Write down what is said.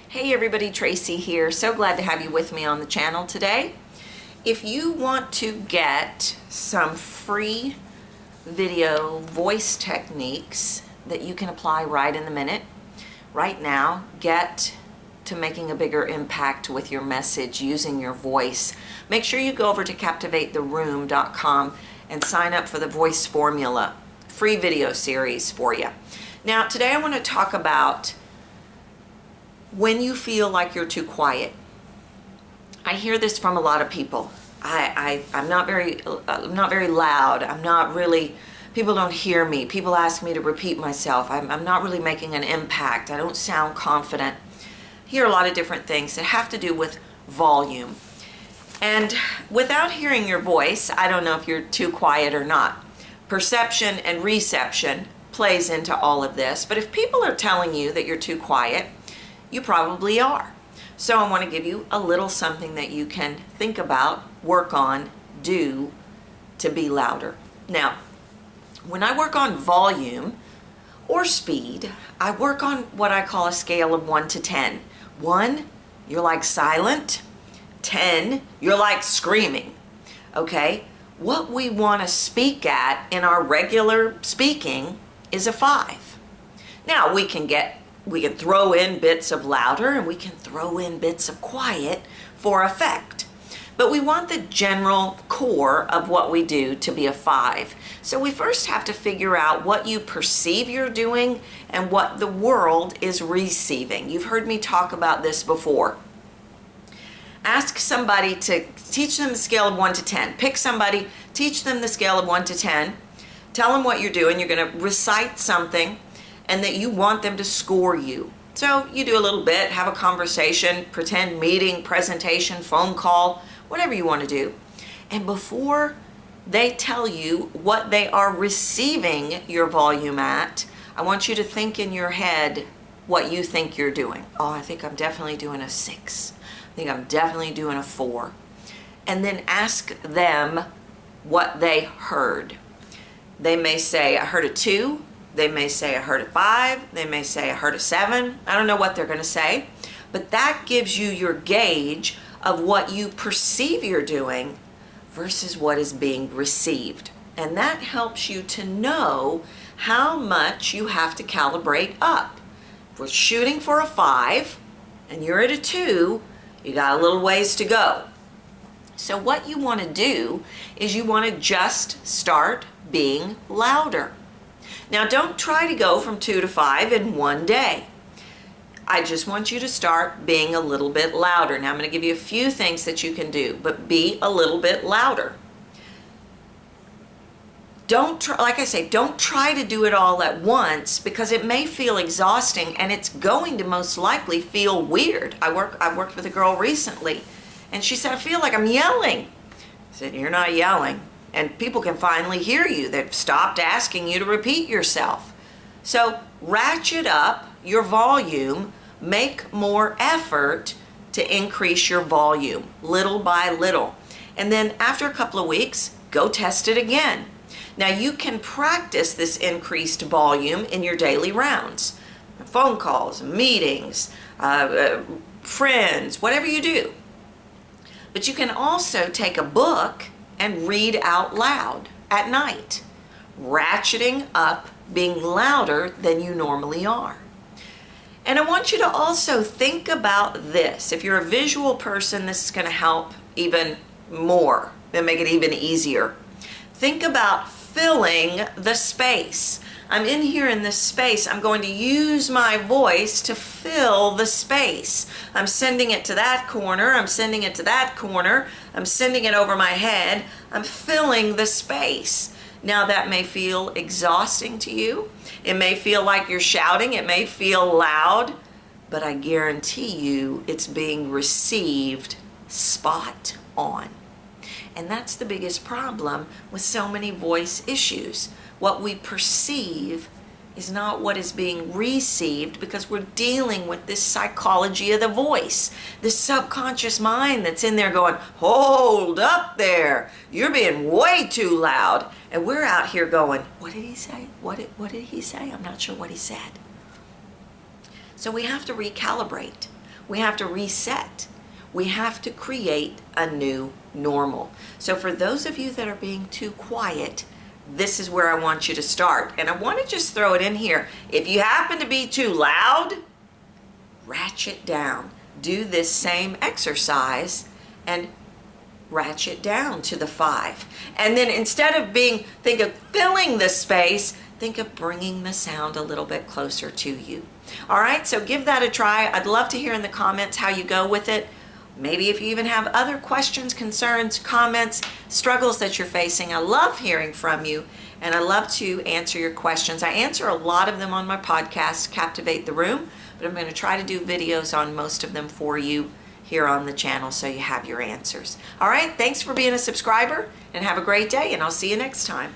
Hey everybody, Tracy here. So glad to have you with me on the channel today. If you want to get some free video voice techniques that you can apply right in the minute, right now, get to making a bigger impact with your message using your voice, make sure you go over to CaptivateTheRoom.com and sign up for the Voice Formula free video series for you. Now, today I want to talk about when you feel like you're too quiet. I hear this from a lot of people. I'm not very loud. I'm not really, people don't hear me. People ask me to repeat myself. I'm not really making an impact. I don't sound confident. I hear a lot of different things that have to do with volume. And without hearing your voice, I don't know if you're too quiet or not. Perception and reception plays into all of this. But if people are telling you that you're too quiet, you probably are. So I want to give you a little something that you can think about, work on, do to be louder. Now, when I work on volume or speed, I work on what I call a scale of 1 to 10. 1, you're like silent. 10, you're like screaming. Okay? What we want to speak at in our regular speaking is a 5. Now, we can throw in bits of louder and we can throw in bits of quiet for effect. But we want the general core of what we do to be a 5. So we first have to figure out what you perceive you're doing and what the world is receiving. You've heard me talk about this before. Ask somebody to teach them the scale of 1 to 10. Pick somebody, teach them the scale of 1 to 10. Tell them what you're doing. You're going to recite something and that you want them to score you. So you do a little bit, have a conversation, pretend meeting, presentation, phone call, whatever you want to do. And before they tell you what they are receiving your volume at, I want you to think in your head what you think you're doing. Oh, I think I'm definitely doing a 6. I think I'm definitely doing a 4. And then ask them what they heard. They may say, I heard a 2. They may say, I heard a 5. They may say, I heard a 7. I don't know what they're going to say. But that gives you your gauge of what you perceive you're doing versus what is being received. And that helps you to know how much you have to calibrate up. If we're shooting for a 5 and you're at a 2, you got a little ways to go. So what you want to do is you want to just start being louder. Now, don't try to go from 2 to 5 in one day. I just want you to start being a little bit louder. Now, I'm going to give you a few things that you can do, but be a little bit louder. Don't try, like I say, don't try to do it all at once because it may feel exhausting and it's going to most likely feel weird. I worked with a girl recently and she said, I feel like I'm yelling. I said, you're not yelling. And people can finally hear you. They've stopped asking you to repeat yourself. So ratchet up your volume, make more effort to increase your volume little by little. And then after a couple of weeks, go test it again. Now you can practice this increased volume in your daily rounds. Phone calls, meetings, friends, whatever you do. But you can also take a book and read out loud at night, ratcheting up, being louder than you normally are. And I want you to also think about this. If you're a visual person, this is going to help even more and make it even easier. Think about filling the space. I'm in here in this space. I'm going to use my voice to fill the space. I'm sending it to that corner. I'm sending it to that corner. I'm sending it over my head. I'm filling the space. Now that may feel exhausting to you. It may feel like you're shouting. It may feel loud. But I guarantee you it's being received spot on. And that's the biggest problem with so many voice issues. What we perceive is not what is being received because we're dealing with this psychology of the voice, this subconscious mind that's in there going, hold up there, you're being way too loud. And we're out here going, what did he say? What did he say? I'm not sure what he said. So we have to recalibrate. We have to reset. We have to create a new normal. So for those of you that are being too quiet, this is where I want you to start. And I want to just throw it in here. If you happen to be too loud, ratchet down. Do this same exercise and ratchet down to the 5. And then instead of think of filling the space, think of bringing the sound a little bit closer to you. All right, so give that a try. I'd love to hear in the comments how you go with it. Maybe if you even have other questions, concerns, comments, struggles that you're facing. I love hearing from you, and I love to answer your questions. I answer a lot of them on my podcast, Captivate the Room, but I'm going to try to do videos on most of them for you here on the channel so you have your answers. All right, thanks for being a subscriber, and have a great day, and I'll see you next time.